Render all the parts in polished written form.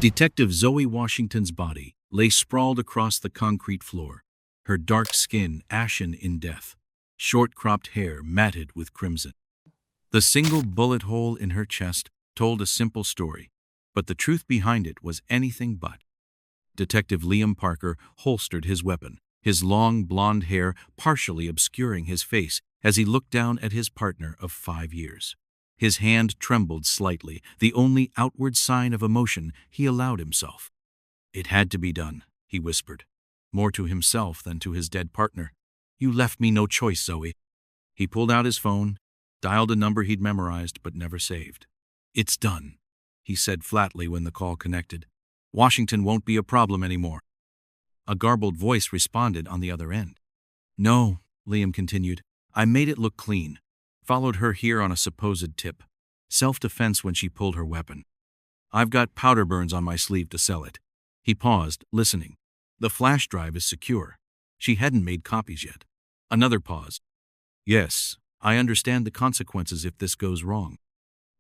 Detective Zoe Washington's body lay sprawled across the concrete floor, her dark skin ashen in death, short-cropped hair matted with crimson. The single bullet hole in her chest told a simple story, but the truth behind it was anything but. Detective Liam Parker holstered his weapon, his long blonde hair partially obscuring his face as he looked down at his partner of 5 years. His hand trembled slightly, the only outward sign of emotion he allowed himself. "It had to be done," he whispered, more to himself than to his dead partner. "You left me no choice, Zoe." He pulled out his phone, dialed a number he'd memorized but never saved. "It's done," he said flatly when the call connected. "Washington won't be a problem anymore." A garbled voice responded on the other end. "No," Liam continued. "I made it look clean. Followed her here on a supposed tip. Self-defense when she pulled her weapon. I've got powder burns on my sleeve to sell it." He paused, listening. "The flash drive is secure. She hadn't made copies yet." Another pause. "Yes, I understand the consequences if this goes wrong."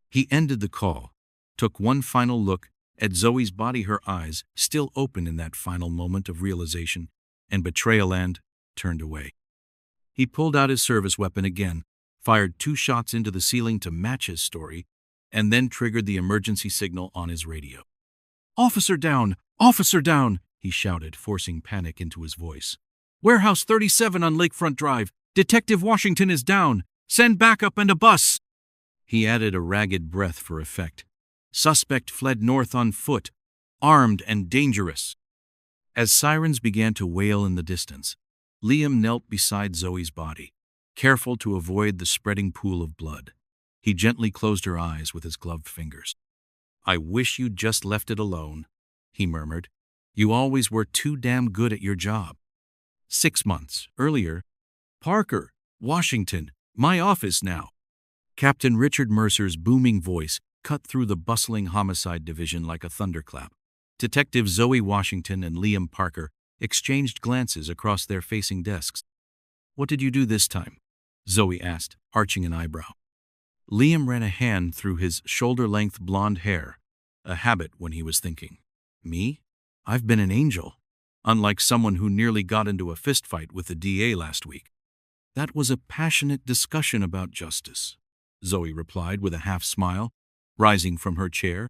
He ended the call, took one final look at Zoe's body, her eyes still open in that final moment of realization and betrayal, and turned away. He pulled out his service weapon again, fired 2 shots into the ceiling to match his story, and then triggered the emergency signal on his radio. "Officer down! Officer down!" he shouted, forcing panic into his voice. "Warehouse 37 on Lakefront Drive. Detective Washington is down. Send backup and a bus." He added a ragged breath for effect. "Suspect fled north on foot, armed and dangerous." As sirens began to wail in the distance, Liam knelt beside Zoe's body, careful to avoid the spreading pool of blood. He gently closed her eyes with his gloved fingers. "I wish you'd just left it alone," he murmured. "You always were too damn good at your job." 6 months earlier, "Parker, Washington, my office now." Captain Richard Mercer's booming voice cut through the bustling homicide division like a thunderclap. Detective Zoe Washington and Liam Parker exchanged glances across their facing desks. "What did you do this time?" Zoe asked, arching an eyebrow. Liam ran a hand through his shoulder-length blonde hair, a habit when he was thinking. "Me? I've been an angel, unlike someone who nearly got into a fistfight with the DA last week." "That was a passionate discussion about justice," Zoe replied with a half-smile, rising from her chair.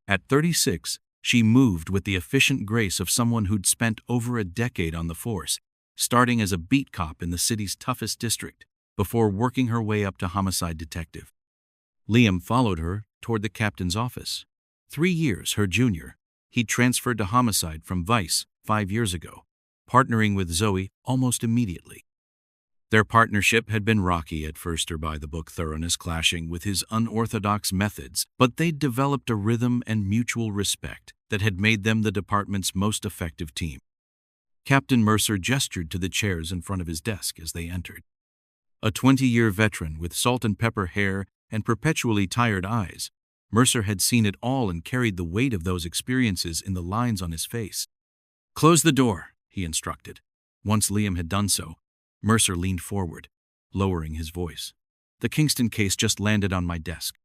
At 36, she moved with the efficient grace of someone who'd spent over a decade on the force, starting as a beat cop in the city's toughest district, before working her way up to homicide detective. Liam followed her toward the captain's office. 3 years her junior, he'd transferred to homicide from Vice 5 years ago, partnering with Zoe almost immediately. Their partnership had been rocky at first, her by-the-book thoroughness clashing with his unorthodox methods, but they'd developed a rhythm and mutual respect that had made them the department's most effective team. Captain Mercer gestured to the chairs in front of his desk as they entered. A 20-year veteran with salt-and-pepper hair and perpetually tired eyes, Mercer had seen it all and carried the weight of those experiences in the lines on his face. "Close the door," he instructed. Once Liam had done so, Mercer leaned forward, lowering his voice. "The Kingston case just landed on my desk."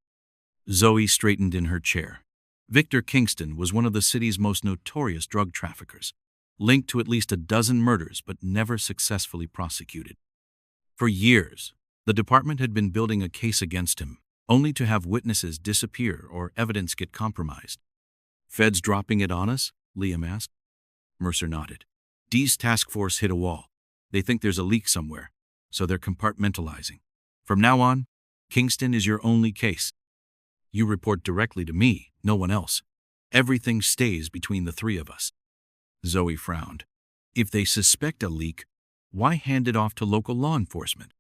Zoe straightened in her chair. Victor Kingston was one of the city's most notorious drug traffickers, linked to at least a dozen murders but never successfully prosecuted. For years, the department had been building a case against him, only to have witnesses disappear or evidence get compromised. "Feds dropping it on us?" Liam asked. Mercer nodded. "Dee's task force hit a wall. They think there's a leak somewhere, so they're compartmentalizing. From now on, Kingston is your only case. You report directly to me, no one else. Everything stays between the 3 of us." Zoe frowned. "If they suspect a leak, why hand it off to local law enforcement?"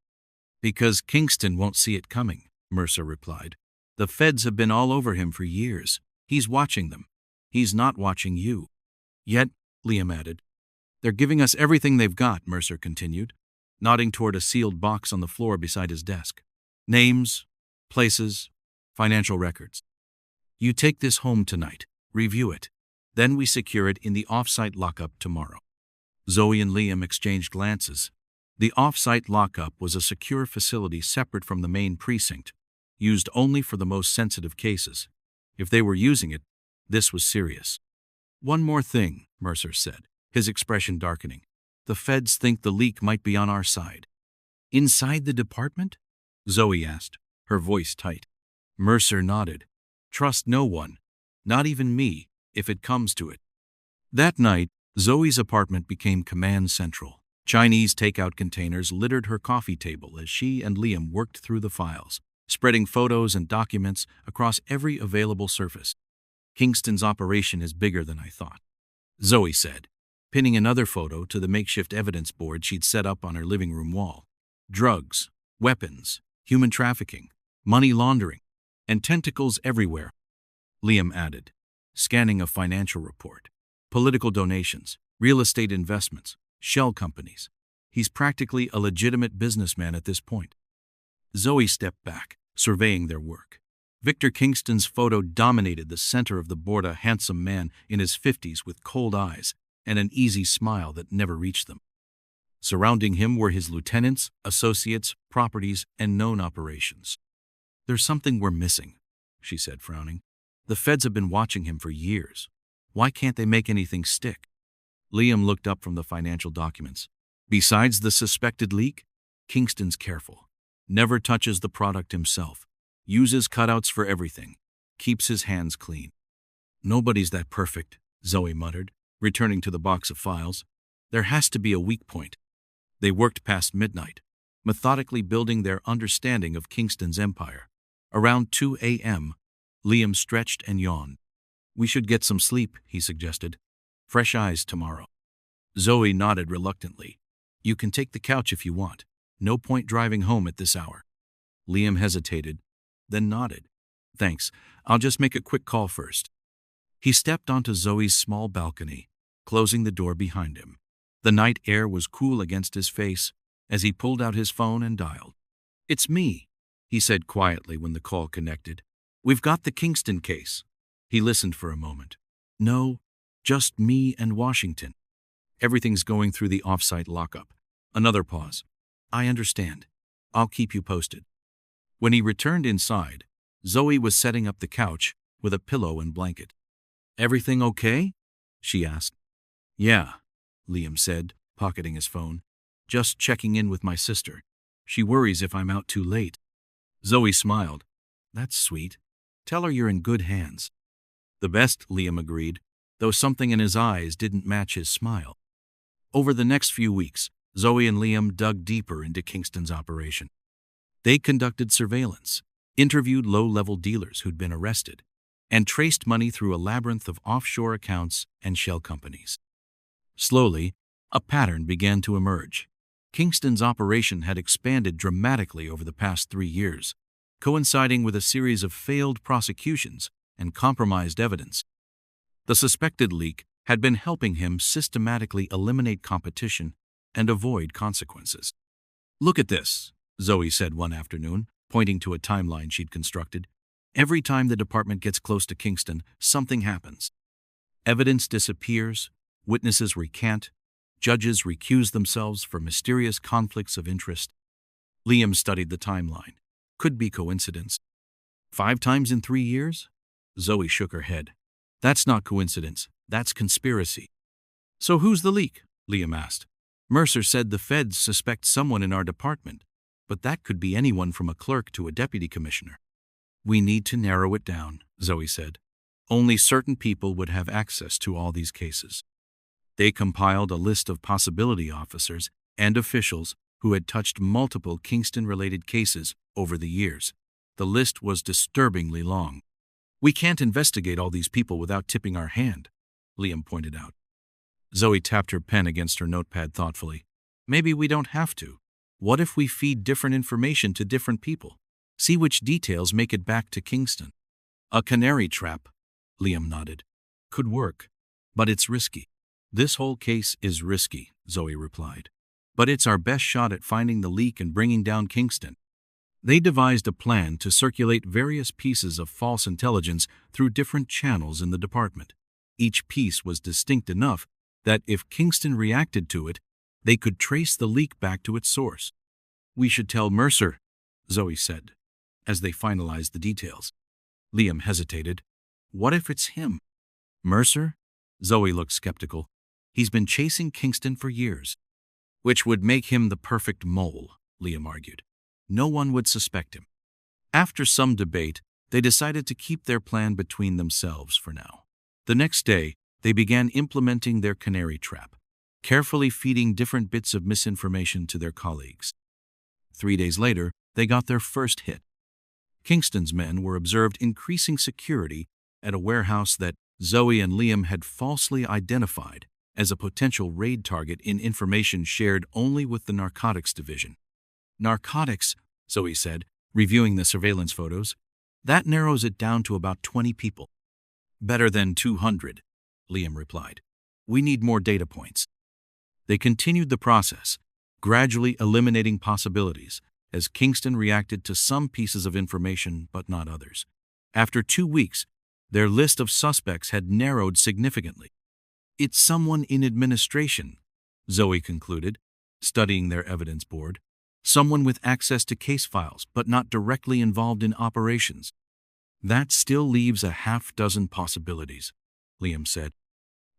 "Because Kingston won't see it coming," Mercer replied. "The feds have been all over him for years. He's watching them. He's not watching you." "Yet," Liam added. "They're giving us everything they've got," Mercer continued, nodding toward a sealed box on the floor beside his desk. "Names, places, financial records. You take this home tonight, review it. Then we secure it in the off-site lockup tomorrow." Zoe and Liam exchanged glances. The off-site lockup was a secure facility separate from the main precinct, used only for the most sensitive cases. If they were using it, This was serious. "One more thing," Mercer said, his expression darkening. "The feds think the leak might be on our side." "Inside the department?" Zoe asked, her voice tight. Mercer nodded. "Trust no one, not even me, if it comes to it." That night, Zoe's apartment became command central. Chinese takeout containers littered her coffee table as she and Liam worked through the files, spreading photos and documents across every available surface. "Kingston's operation is bigger than I thought," Zoe said, pinning another photo to the makeshift evidence board she'd set up on her living room wall. "Drugs, weapons, human trafficking, money laundering, and tentacles everywhere," Liam added, scanning a financial report. "Political donations, real estate investments, shell companies. He's practically a legitimate businessman at this point." Zoe stepped back, surveying their work. Victor Kingston's photo dominated the center of the board, a handsome man in his 50s with cold eyes and an easy smile that never reached them. Surrounding him were his lieutenants, associates, properties, and known operations. "There's something we're missing," she said, frowning. "The feds have been watching him for years. Why can't they make anything stick?" Liam looked up from the financial documents. "Besides the suspected leak, Kingston's careful. Never touches the product himself. Uses cutouts for everything. Keeps his hands clean." "Nobody's that perfect," Zoe muttered, returning to the box of files. "There has to be a weak point." They worked past midnight, methodically building their understanding of Kingston's empire. Around 2 a.m., Liam stretched and yawned. "We should get some sleep," he suggested. "Fresh eyes tomorrow." Zoe nodded reluctantly. "You can take the couch if you want. No point driving home at this hour." Liam hesitated, then nodded. "Thanks, I'll just make a quick call first." He stepped onto Zoe's small balcony, closing the door behind him. The night air was cool against his face as he pulled out his phone and dialed. "It's me," he said quietly when the call connected. "We've got the Kingston case." He listened for a moment. "No, just me and Washington. Everything's going through the off-site lockup." Another pause. "I understand. I'll keep you posted." When he returned inside, Zoe was setting up the couch with a pillow and blanket. "Everything okay?" she asked. "Yeah," Liam said, pocketing his phone. "Just checking in with my sister. She worries if I'm out too late." Zoe smiled. "That's sweet. Tell her you're in good hands." "The best," Liam agreed, though something in his eyes didn't match his smile. Over the next few weeks, Zoe and Liam dug deeper into Kingston's operation. They conducted surveillance, interviewed low-level dealers who'd been arrested, and traced money through a labyrinth of offshore accounts and shell companies. Slowly, a pattern began to emerge. Kingston's operation had expanded dramatically over the past 3 years, coinciding with a series of failed prosecutions and compromised evidence. The suspected leak had been helping him systematically eliminate competition and avoid consequences. "Look at this," Zoe said one afternoon, pointing to a timeline she'd constructed. "Every time the department gets close to Kingston, something happens. Evidence disappears, witnesses recant, judges recuse themselves for mysterious conflicts of interest." Liam studied the timeline. Could be coincidence. 5 times in 3 years? Zoe shook her head. "That's not coincidence, that's conspiracy." "So who's the leak?" Liam asked. "Mercer said the feds suspect someone in our department, but that could be anyone from a clerk to a deputy commissioner." "We need to narrow it down," Zoe said. "Only certain people would have access to all these cases." They compiled a list of possibility officers and officials who had touched multiple Kingston-related cases over the years. The list was disturbingly long. "We can't investigate all these people without tipping our hand," Liam pointed out. Zoe tapped her pen against her notepad thoughtfully. "Maybe we don't have to. What if we feed different information to different people? See which details make it back to Kingston." "A canary trap," Liam nodded. "Could work, but it's risky." "This whole case is risky," Zoe replied. "But it's our best shot at finding the leak and bringing down Kingston." They devised a plan to circulate various pieces of false intelligence through different channels in the department. Each piece was distinct enough that if Kingston reacted to it, they could trace the leak back to its source. "We should tell Mercer," Zoe said, as they finalized the details. Liam hesitated. "What if it's him?" Mercer? Zoe looked skeptical. He's been chasing Kingston for years. Which would make him the perfect mole, Liam argued. No one would suspect him. After some debate, they decided to keep their plan between themselves for now. The next day, they began implementing their canary trap, carefully feeding different bits of misinformation to their colleagues. 3 days later, they got their first hit. Kingston's men were observed increasing security at a warehouse that Zoe and Liam had falsely identified as a potential raid target in information shared only with the narcotics division. Narcotics, Zoe said, reviewing the surveillance photos. That narrows it down to about 20 people. Better than 200, Liam replied. We need more data points. They continued the process, gradually eliminating possibilities, as Kingston reacted to some pieces of information but not others. After 2 weeks, their list of suspects had narrowed significantly. It's someone in administration, Zoe concluded, studying their evidence board. Someone with access to case files but not directly involved in operations. That still leaves a half-dozen possibilities, Liam said.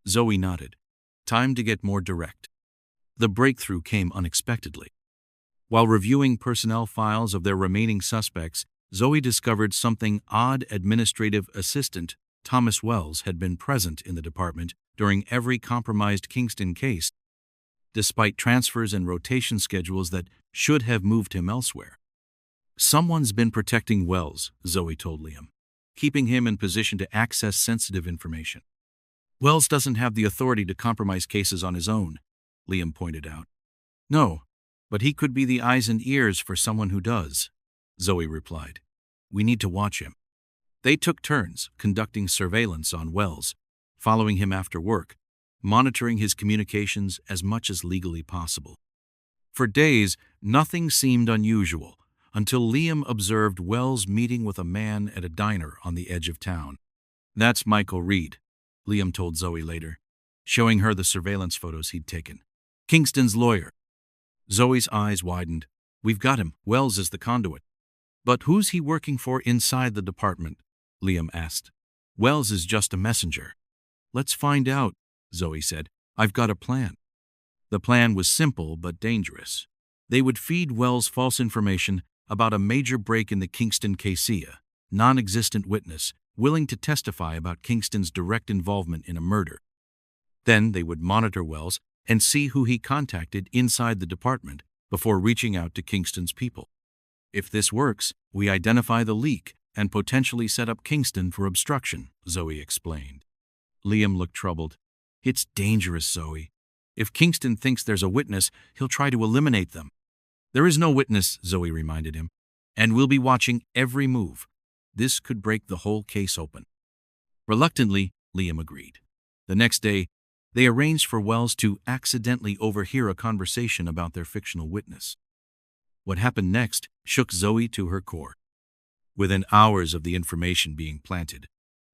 Zoe nodded. Time to get more direct. The breakthrough came unexpectedly. While reviewing personnel files of their remaining suspects, Zoe discovered something odd. Administrative assistant Thomas Wells had been present in the department during every compromised Kingston case, despite transfers and rotation schedules that should have moved him elsewhere. Someone's been protecting Wells, Zoe told Liam, keeping him in position to access sensitive information. Wells doesn't have the authority to compromise cases on his own, Liam pointed out. No, but he could be the eyes and ears for someone who does, Zoe replied. We need to watch him. They took turns conducting surveillance on Wells, following him after work, monitoring his communications as much as legally possible. For days, nothing seemed unusual until Liam observed Wells meeting with a man at a diner on the edge of town. That's Michael Reed, Liam told Zoe later, showing her the surveillance photos he'd taken. Kingston's lawyer. Zoe's eyes widened. We've got him. Wells is the conduit. But who's he working for inside the department? Liam asked. Wells is just a messenger. Let's find out, Zoe said. I've got a plan. The plan was simple but dangerous. They would feed Wells false information about a major break in the Kingston case, a non-existent witness willing to testify about Kingston's direct involvement in a murder. Then they would monitor Wells and see who he contacted inside the department before reaching out to Kingston's people. If this works, we identify the leak and potentially set up Kingston for obstruction, Zoe explained. Liam looked troubled. It's dangerous, Zoe. If Kingston thinks there's a witness, he'll try to eliminate them. There is no witness, Zoe reminded him, and we'll be watching every move. This could break the whole case open. Reluctantly, Liam agreed. The next day, they arranged for Wells to accidentally overhear a conversation about their fictional witness. What happened next shook Zoe to her core. Within hours of the information being planted,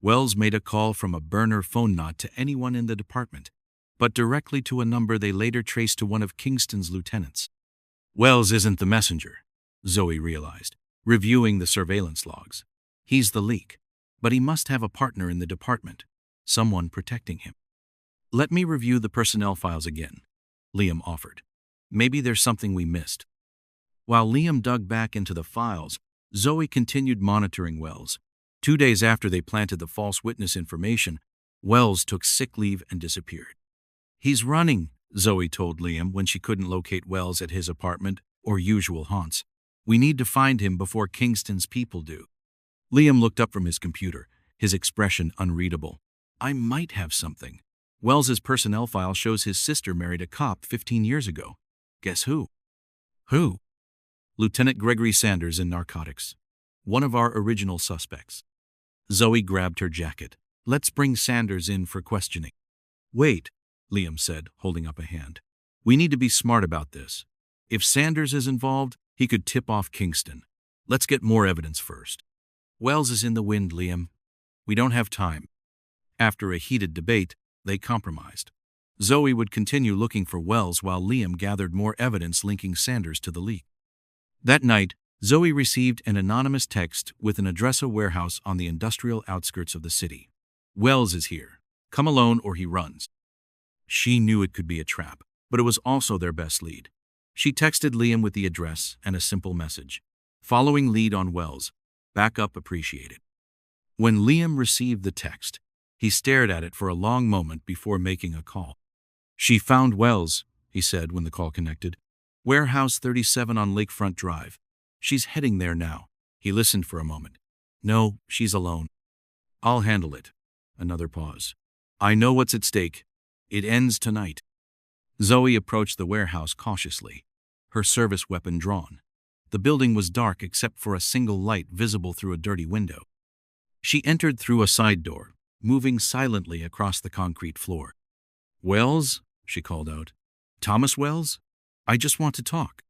Wells made a call from a burner phone not to anyone in the department, but directly to a number they later traced to one of Kingston's lieutenants. Wells isn't the messenger, Zoe realized, reviewing the surveillance logs. He's the leak, but he must have a partner in the department, someone protecting him. Let me review the personnel files again, Liam offered. Maybe there's something we missed. While Liam dug back into the files, Zoe continued monitoring Wells. 2 days after they planted the false witness information, Wells took sick leave and disappeared. He's running, Zoe told Liam when she couldn't locate Wells at his apartment or usual haunts. We need to find him before Kingston's people do. Liam looked up from his computer, his expression unreadable. I might have something. Wells's personnel file shows his sister married a cop 15 years ago. Guess who? Who? Lieutenant Gregory Sanders in narcotics. One of our original suspects. Zoe grabbed her jacket. Let's bring Sanders in for questioning. Wait, Liam said, holding up a hand. We need to be smart about this. If Sanders is involved, he could tip off Kingston. Let's get more evidence first. Wells is in the wind, Liam. We don't have time. After a heated debate, they compromised. Zoe would continue looking for Wells while Liam gathered more evidence linking Sanders to the leak. That night, Zoe received an anonymous text with an address: a warehouse on the industrial outskirts of the city. Wells is here. Come alone or he runs. She knew it could be a trap, but it was also their best lead. She texted Liam with the address and a simple message. Following lead on Wells. Backup appreciated. When Liam received the text, he stared at it for a long moment before making a call. She found Wells, he said when the call connected. Warehouse 37 on Lakefront Drive. She's heading there now. He listened for a moment. No, she's alone. I'll handle it. Another pause. I know what's at stake. It ends tonight. Zoe approached the warehouse cautiously, her service weapon drawn. The building was dark except for a single light visible through a dirty window. She entered through a side door, moving silently across the concrete floor. Wells? She called out. Thomas Wells? I just want to talk.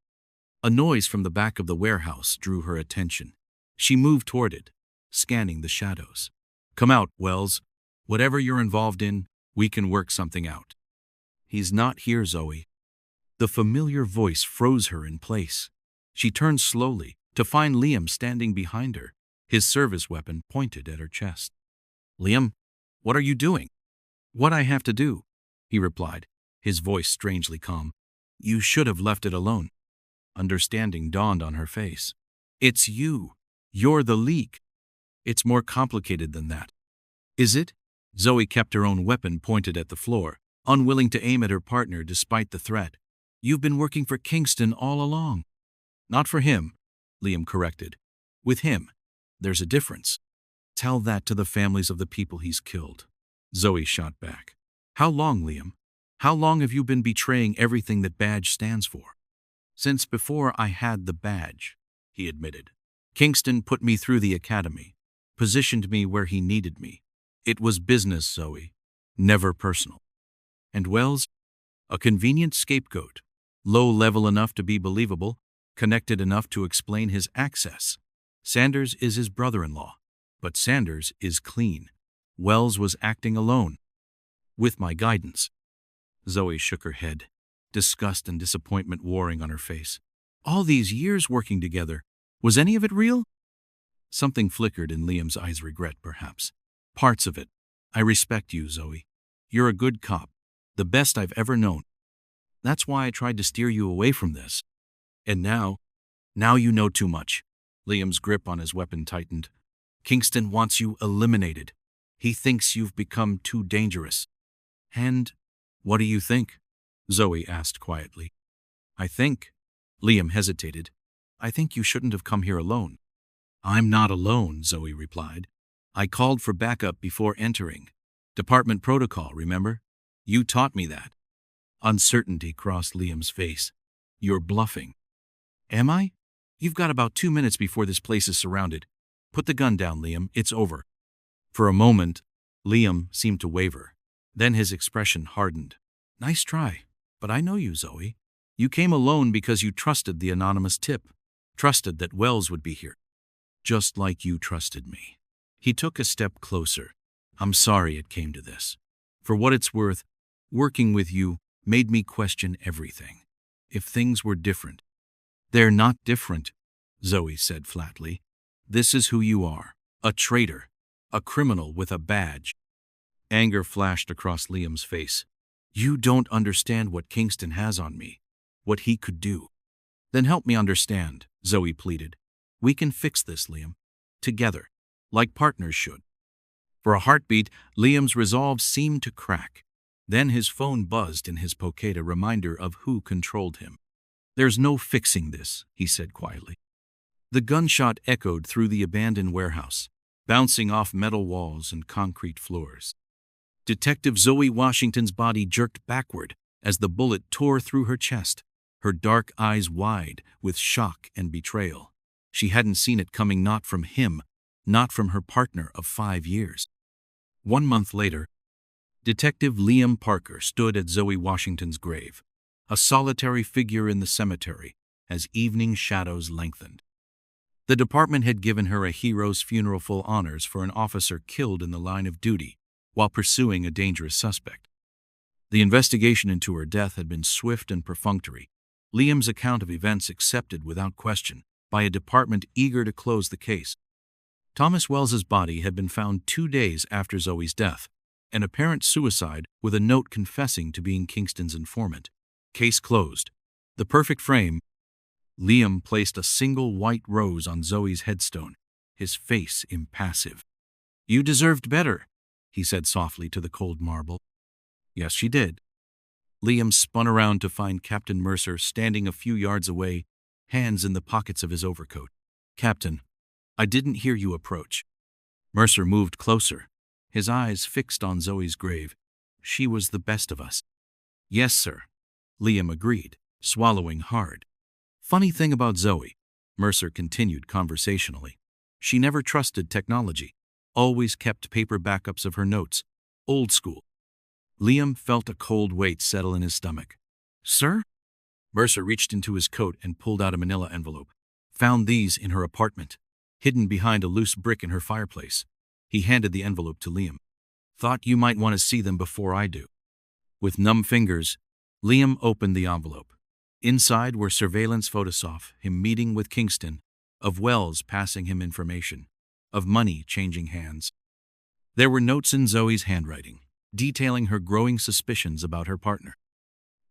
A noise from the back of the warehouse drew her attention. She moved toward it, scanning the shadows. Come out, Wells. Whatever you're involved in, we can work something out. He's not here, Zoe. The familiar voice froze her in place. She turned slowly to find Liam standing behind her, his service weapon pointed at her chest. Liam, what are you doing? What I have to do, he replied, his voice strangely calm. You should have left it alone. Understanding dawned on her face. It's you. You're the leak. It's more complicated than that. Is it? Zoe kept her own weapon pointed at the floor, unwilling to aim at her partner despite the threat. You've been working for Kingston all along. Not for him, Liam corrected. With him, there's a difference. Tell that to the families of the people he's killed. Zoe shot back. How long, Liam? How long have you been betraying everything that badge stands for? Since before I had the badge, he admitted. Kingston put me through the academy, positioned me where he needed me. It was business, Zoe, never personal. And Wells? A convenient scapegoat, low level enough to be believable, connected enough to explain his access. Sanders is his brother-in-law, but Sanders is clean. Wells was acting alone. With my guidance. Zoe shook her head, disgust and disappointment warring on her face. All these years working together, was any of it real? Something flickered in Liam's eyes, regret perhaps. Parts of it. I respect you, Zoe. You're a good cop, the best I've ever known. That's why I tried to steer you away from this. And now you know too much. Liam's grip on his weapon tightened. Kingston wants you eliminated. He thinks you've become too dangerous. And what do you think? Zoe asked quietly. I think, Liam hesitated, I think you shouldn't have come here alone. I'm not alone, Zoe replied. I called for backup before entering. Department protocol, remember? You taught me that. Uncertainty crossed Liam's face. You're bluffing. Am I? You've got about 2 minutes before this place is surrounded. Put the gun down, Liam. It's over. For a moment, Liam seemed to waver. Then his expression hardened. Nice try, but I know you, Zoe. You came alone because you trusted the anonymous tip. Trusted that Wells would be here. Just like you trusted me. He took a step closer. I'm sorry it came to this. For what it's worth, working with you made me question everything. If things were different. They're not different, Zoe said flatly. This is who you are. A traitor. A criminal with a badge. Anger flashed across Liam's face. You don't understand what Kingston has on me. What he could do. Then help me understand, Zoe pleaded. We can fix this, Liam. Together. Like partners should. For a heartbeat, Liam's resolve seemed to crack. Then his phone buzzed in his pocket, a reminder of who controlled him. There's no fixing this, he said quietly. The gunshot echoed through the abandoned warehouse, bouncing off metal walls and concrete floors. Detective Zoe Washington's body jerked backward as the bullet tore through her chest, her dark eyes wide with shock and betrayal. She hadn't seen it coming, not from him, not from her partner of 5 years. 1 month later, Detective Liam Parker stood at Zoe Washington's grave, a solitary figure in the cemetery as evening shadows lengthened. The department had given her a hero's funeral, full honors for an officer killed in the line of duty while pursuing a dangerous suspect. The investigation into her death had been swift and perfunctory, Liam's account of events accepted without question by a department eager to close the case. Thomas Wells's body had been found 2 days after Zoe's death, An apparent suicide with a note confessing to being Kingston's informant. Case closed. The perfect frame. Liam placed a single white rose on Zoe's headstone, his face impassive. "You deserved better," he said softly to the cold marble. Yes, she did. Liam spun around to find Captain Mercer standing a few yards away, hands in the pockets of his overcoat. "Captain, I didn't hear you approach." Mercer moved closer, his eyes fixed on Zoe's grave. "She was the best of us." "Yes, sir," Liam agreed, swallowing hard. "Funny thing about Zoe," Mercer continued conversationally. "She never trusted technology, always kept paper backups of her notes, old school." Liam felt a cold weight settle in his stomach. "Sir?" Mercer reached into his coat and pulled out a manila envelope. "Found these in her apartment, hidden behind a loose brick in her fireplace." He handed the envelope to Liam. "Thought you might want to see them before I do." With numb fingers, Liam opened the envelope. Inside were surveillance photos of him meeting with Kingston, of Wells passing him information, of money changing hands. There were notes in Zoe's handwriting, detailing her growing suspicions about her partner.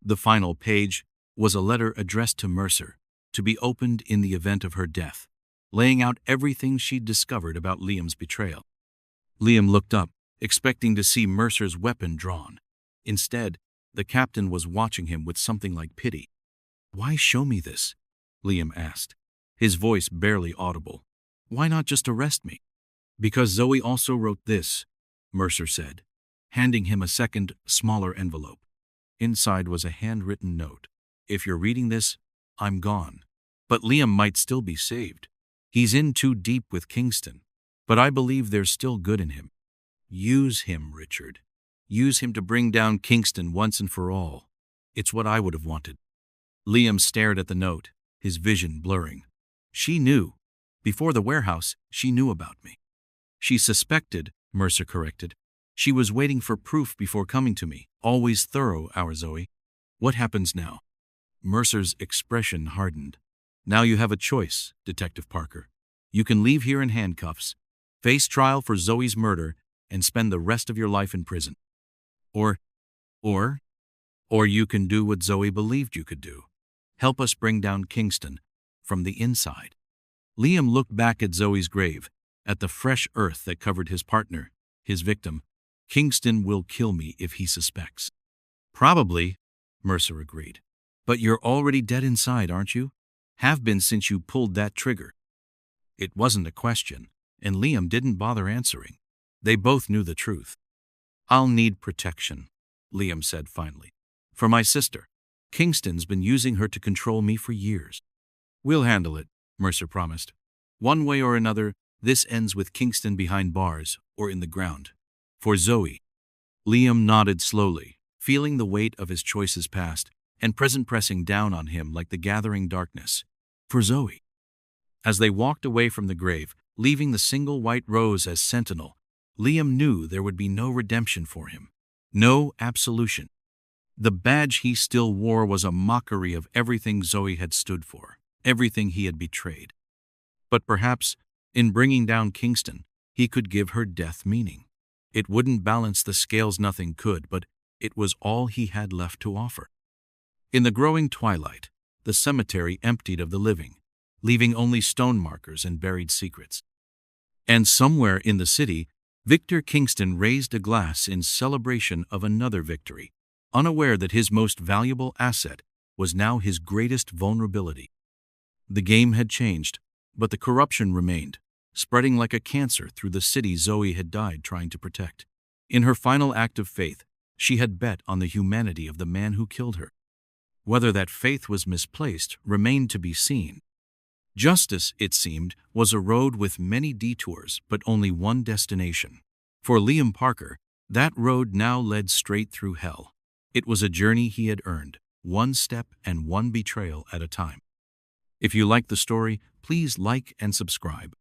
The final page was a letter addressed to Mercer, to be opened in the event of her death, laying out everything she'd discovered about Liam's betrayal. Liam looked up, expecting to see Mercer's weapon drawn. Instead, the captain was watching him with something like pity. "Why show me this?" Liam asked, his voice barely audible. "Why not just arrest me?" "Because Zoe also wrote this," Mercer said, handing him a second, smaller envelope. Inside was a handwritten note. "If you're reading this, I'm gone. But Liam might still be saved. He's in too deep with Kingston, but I believe there's still good in him. Use him, Richard. Use him to bring down Kingston once and for all. It's what I would have wanted." Liam stared at the note, his vision blurring. "She knew. Before the warehouse, she knew about me." "She suspected," Mercer corrected. "She was waiting for proof before coming to me. Always thorough, our Zoe. What happens now?" Mercer's expression hardened. "Now you have a choice, Detective Parker. You can leave here in handcuffs, face trial for Zoe's murder, and spend the rest of your life in prison. Or you can do what Zoe believed you could do. Help us bring down Kingston from the inside." Liam looked back at Zoe's grave, at the fresh earth that covered his partner, his victim. "Kingston will kill me if he suspects." "Probably," Mercer agreed. "But you're already dead inside, aren't you? Have been since you pulled that trigger." It wasn't a question, and Liam didn't bother answering. They both knew the truth. "I'll need protection," Liam said finally. "For my sister. Kingston's been using her to control me for years." "We'll handle it," Mercer promised. "One way or another, this ends with Kingston behind bars or in the ground. For Zoe." Liam nodded slowly, feeling the weight of his choices past and present pressing down on him like the gathering darkness. "For Zoe." As they walked away from the grave, leaving the single white rose as sentinel, Liam knew there would be no redemption for him, no absolution. The badge he still wore was a mockery of everything Zoe had stood for, everything he had betrayed. But perhaps, in bringing down Kingston, he could give her death meaning. It wouldn't balance the scales, nothing could, but it was all he had left to offer. In the growing twilight, the cemetery emptied of the living, leaving only stone markers and buried secrets. And somewhere in the city, Victor Kingston raised a glass in celebration of another victory, unaware that his most valuable asset was now his greatest vulnerability. The game had changed, but the corruption remained, spreading like a cancer through the city Zoe had died trying to protect. In her final act of faith, she had bet on the humanity of the man who killed her. Whether that faith was misplaced remained to be seen. Justice, it seemed, was a road with many detours but only one destination. For Liam Parker, that road now led straight through hell. It was a journey he had earned, one step and one betrayal at a time. If you like the story, please like and subscribe.